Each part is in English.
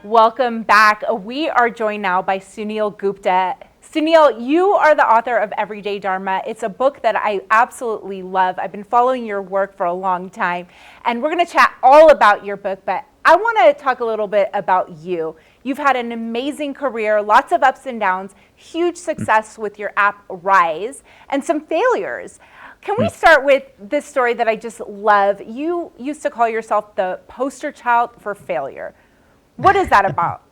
Welcome back. We are joined now by Suneel Gupta. Suneel, you are the author of Everyday Dharma. It's a book that I absolutely love. I've been following your work for a long time, and we're going to chat all about your book, but I want to talk a little bit about you. You've had an amazing career, lots of ups and downs, huge success with your app Rise, and some failures. Can we start with this story that I just love? You used to call yourself the poster child for failure. What is that about?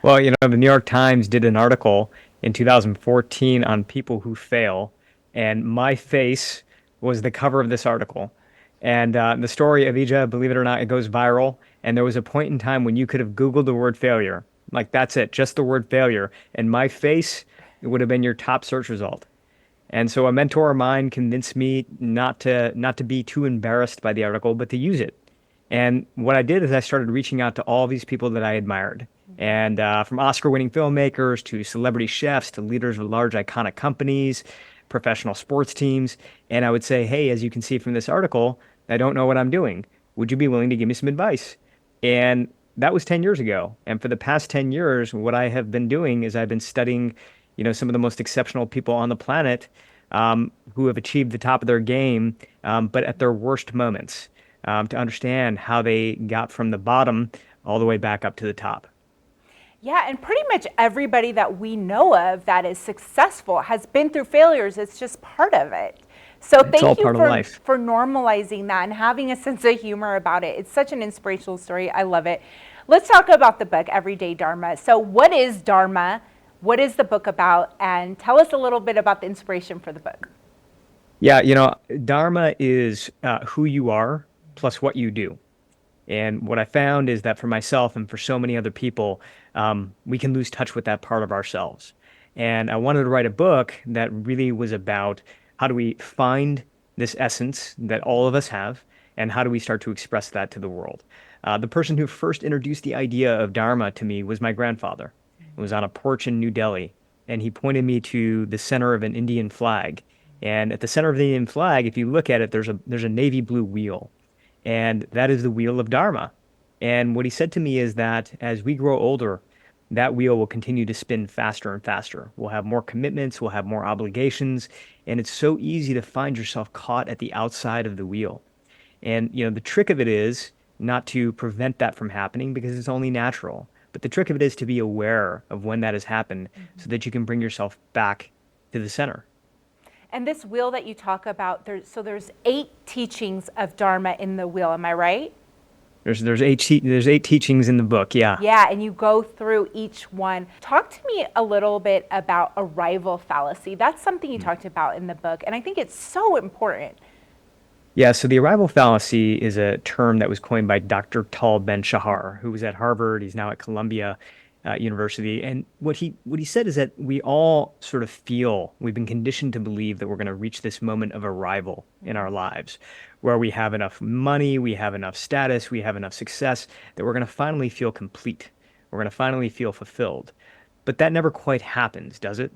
Well, the New York Times did an article in 2014 on people who fail, and my face was the cover of this article. And the story, Avijah, believe it or not, it goes viral. And there was a point in time when you could have Googled the word failure. Like, that's it, just the word failure. And my face would have been your top search result. And so a mentor of mine convinced me not to be too embarrassed by the article, but to use it. And what I did is I started reaching out to all these people that I admired. And from Oscar-winning filmmakers to celebrity chefs to leaders of large iconic companies, professional sports teams. And I would say, hey, as you can see from this article, I don't know what I'm doing. Would you be willing to give me some advice? And that was 10 years ago. And for the past 10 years, what I have been doing is I've been studying, some of the most exceptional people on the planet who have achieved the top of their game, but at their worst moments, to understand how they got from the bottom all the way back up to the top. Yeah, and pretty much everybody that we know of that is successful has been through failures. It's just part of it. So It's all thank you part of life. for normalizing that and having a sense of humor about it. It's such an inspirational story. I love it. Let's talk about the book, Everyday Dharma. So what is Dharma? What is the book about? And tell us a little bit about the inspiration for the book. Yeah, Dharma is who you are plus what you do. And what I found is that for myself and for so many other people, we can lose touch with that part of ourselves. And I wanted to write a book that really was about how do we find this essence that all of us have, and how do we start to express that to the world. The person who first introduced the idea of Dharma to me was my grandfather. It was on a porch in New Delhi, and he pointed me to the center of an Indian flag. And at the center of the Indian flag, if you look at it, there's a navy blue wheel, and that is the wheel of Dharma. And what he said to me is that as we grow older, that wheel will continue to spin faster and faster. We'll have more commitments, we'll have more obligations, and it's so easy to find yourself caught at the outside of the wheel. And the trick of it is not to prevent that from happening because it's only natural. But the trick of it is to be aware of when that has happened so that you can bring yourself back to the center. And this wheel that you talk about, there's 8 teachings of Dharma in the wheel. Am I right? There's eight teachings in the book. Yeah. Yeah, and you go through each one. Talk to me a little bit about arrival fallacy. That's something you talked about in the book, and I think it's so important. Yeah, so the arrival fallacy is a term that was coined by Dr. Tal Ben-Shahar, who was at Harvard. He's now at Columbia University. And what he said is that we all sort of feel, we've been conditioned to believe that we're going to reach this moment of arrival in our lives, where we have enough money, we have enough status, we have enough success, that we're going to finally feel complete. We're going to finally feel fulfilled. But that never quite happens, does it?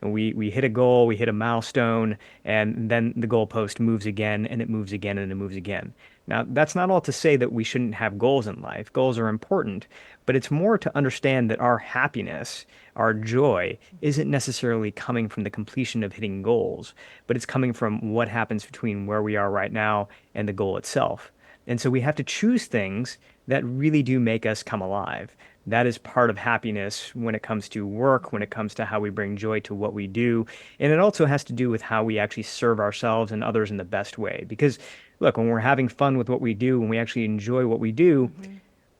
And we hit a goal, we hit a milestone, and then the goalpost moves again, and it moves again, and it moves again. Now, that's not all to say that we shouldn't have goals in life. Goals are important, but it's more to understand that our happiness, our joy, isn't necessarily coming from the completion of hitting goals, but it's coming from what happens between where we are right now and the goal itself. And so we have to choose things that really do make us come alive. That is part of happiness when it comes to work, when it comes to how we bring joy to what we do. And it also has to do with how we actually serve ourselves and others in the best way. Because, look, when we're having fun with what we do, when we actually enjoy what we do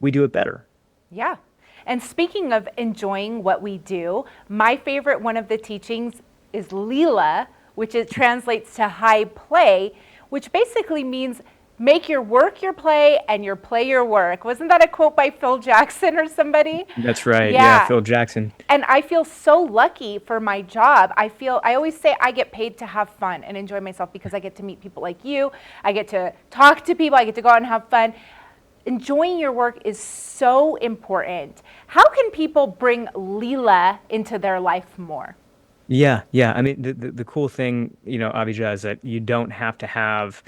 it better. Yeah. And speaking of enjoying what we do, my favorite one of the teachings is Leela, which it translates to high play, which basically means make your work your play and your play your work. Wasn't that a quote by Phil Jackson or somebody? That's right. Yeah, Yeah. Phil Jackson. And I feel so lucky for my job. I always say I get paid to have fun and enjoy myself because I get to meet people like you. I get to talk to people. I get to go out and have fun. Enjoying your work is so important. How can people bring Leela into their life more? Yeah, yeah. I mean, the cool thing, Avijah, is that you don't have to have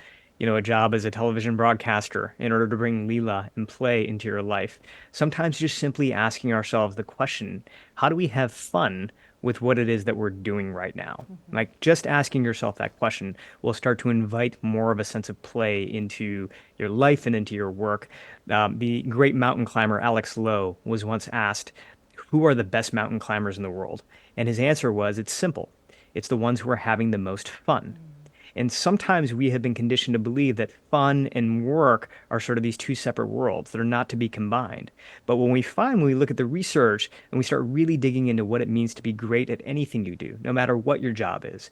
a job as a television broadcaster in order to bring Leela and play into your life. Sometimes just simply asking ourselves the question, how do we have fun with what it is that we're doing right now? Like just asking yourself that question will start to invite more of a sense of play into your life and into your work. The great mountain climber Alex Lowe was once asked, who are the best mountain climbers in the world? And his answer was, it's simple. It's the ones who are having the most fun. And sometimes we have been conditioned to believe that fun and work are sort of these two separate worlds that are not to be combined. But when we look at the research and we start really digging into what it means to be great at anything you do, no matter what your job is,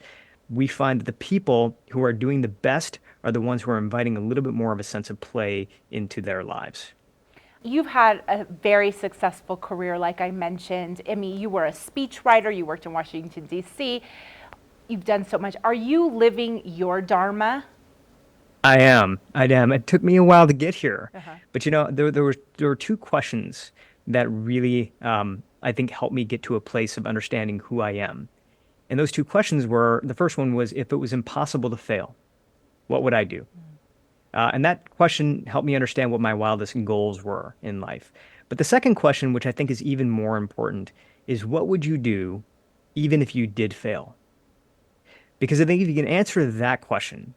we find that the people who are doing the best are the ones who are inviting a little bit more of a sense of play into their lives. You've had a very successful career, like I mentioned. I mean, you were a speechwriter, you worked in Washington, D.C. You've done so much. Are you living your Dharma? I am. I am. It took me a while to get here, Uh-huh. but there were two questions that really I think helped me get to a place of understanding who I am. And those two questions were, the first one was, if it was impossible to fail, what would I do? And that question helped me understand what my wildest goals were in life. But the second question, which I think is even more important, is what would you do even if you did fail? Because I think if you can answer that question,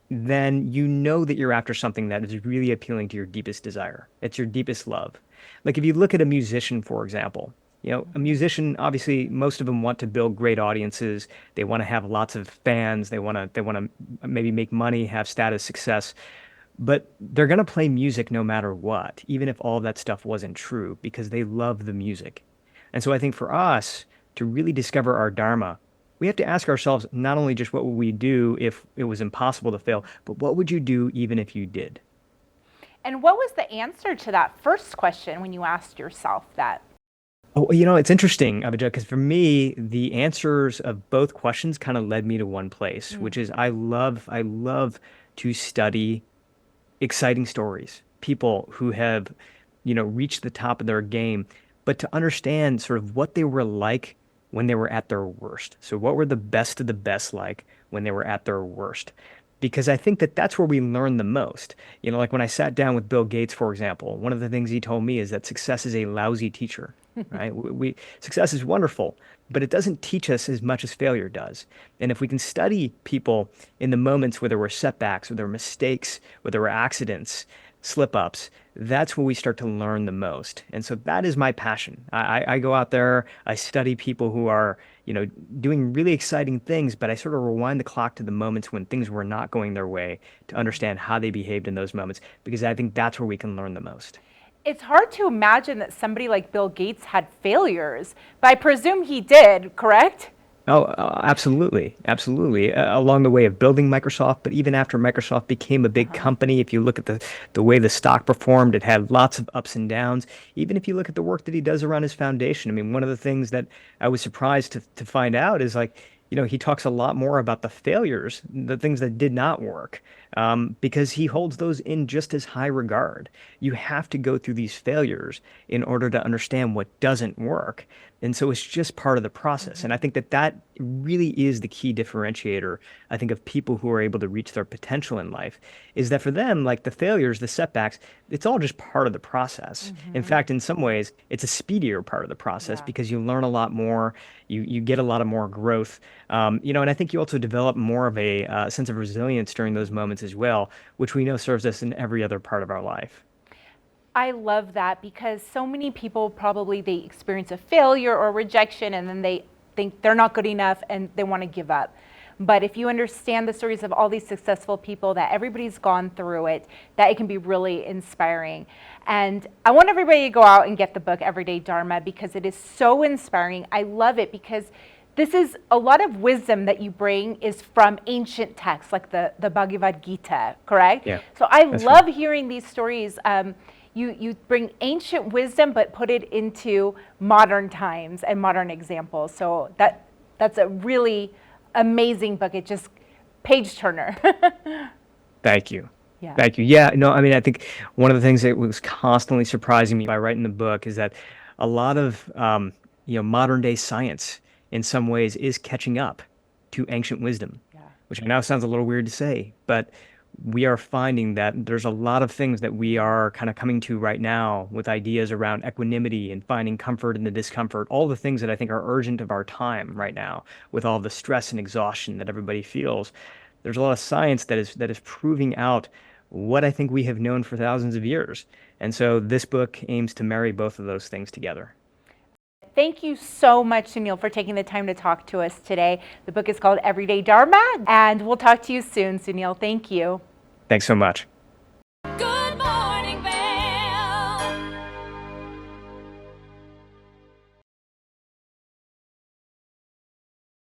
then you know that you're after something that is really appealing to your deepest desire. It's your deepest love. Like if you look at a musician, for example, a musician, obviously, most of them want to build great audiences. They want to have lots of fans. They want to maybe make money, have status, success. But they're going to play music no matter what, even if all of that stuff wasn't true, because they love the music. And so I think for us to really discover our Dharma, we have to ask ourselves not only just what would we do if it was impossible to fail, but what would you do even if you did? And what was the answer to that first question when you asked yourself that? Oh, it's interesting, Avijah, because for me, the answers of both questions kind of led me to one place, which is I love to study exciting stories, people who have, reached the top of their game, but to understand sort of what they were like when they were at their worst. So what were the best of the best like when they were at their worst? Because I think that that's where we learn the most. Like when I sat down with Bill Gates, for example, one of the things he told me is that success is a lousy teacher, right? Success is wonderful, but it doesn't teach us as much as failure does. And if we can study people in the moments where there were setbacks, where there were mistakes, where there were accidents, slip ups, that's where we start to learn the most. And so that is my passion. I go out there, I study people who are, doing really exciting things, but I sort of rewind the clock to the moments when things were not going their way to understand how they behaved in those moments, because I think that's where we can learn the most. It's hard to imagine that somebody like Bill Gates had failures, but I presume he did, correct? Oh, absolutely, absolutely. Along the way of building Microsoft, but even after Microsoft became a big company, if you look at the way the stock performed, it had lots of ups and downs. Even if you look at the work that he does around his foundation, I mean, one of the things that I was surprised to find out is like, he talks a lot more about the failures, the things that did not work, because he holds those in just as high regard. You have to go through these failures in order to understand what doesn't work. And so it's just part of the process. And I think that that really is the key differentiator, I think, of people who are able to reach their potential in life, is that for them, like the failures, the setbacks, it's all just part of the process. In fact, in some ways, it's a speedier part of the process Yeah. because you learn a lot more, you get a lot of more growth, and I think you also develop more of a sense of resilience during those moments as well, which we know serves us in every other part of our life. I love that because so many people probably they experience a failure or rejection and then they think they're not good enough and they want to give up. But if you understand the stories of all these successful people, that everybody's gone through it, that it can be really inspiring. And I want everybody to go out and get the book Everyday Dharma because it is so inspiring. I love it because this is a lot of wisdom that you bring is from ancient texts like the Bhagavad Gita, correct? Yeah, So I that's right. love hearing these stories. You bring ancient wisdom but put it into modern times and modern examples. So that's a really amazing book. It just page turner. Thank you. Yeah. Thank you. Yeah, no, I mean, I think one of the things that was constantly surprising me by writing the book is that a lot of, modern day science in some ways is catching up to ancient wisdom, Yeah. which I know sounds a little weird to say, but we are finding that there's a lot of things that we are kind of coming to right now with ideas around equanimity and finding comfort in the discomfort, all the things that I think are urgent of our time right now with all the stress and exhaustion that everybody feels. There's a lot of science that is proving out what I think we have known for thousands of years. And so this book aims to marry both of those things together. Thank you so much, Suneel, for taking the time to talk to us today. The book is called Everyday Dharma, and we'll talk to you soon, Suneel. Thank you. Thanks so much.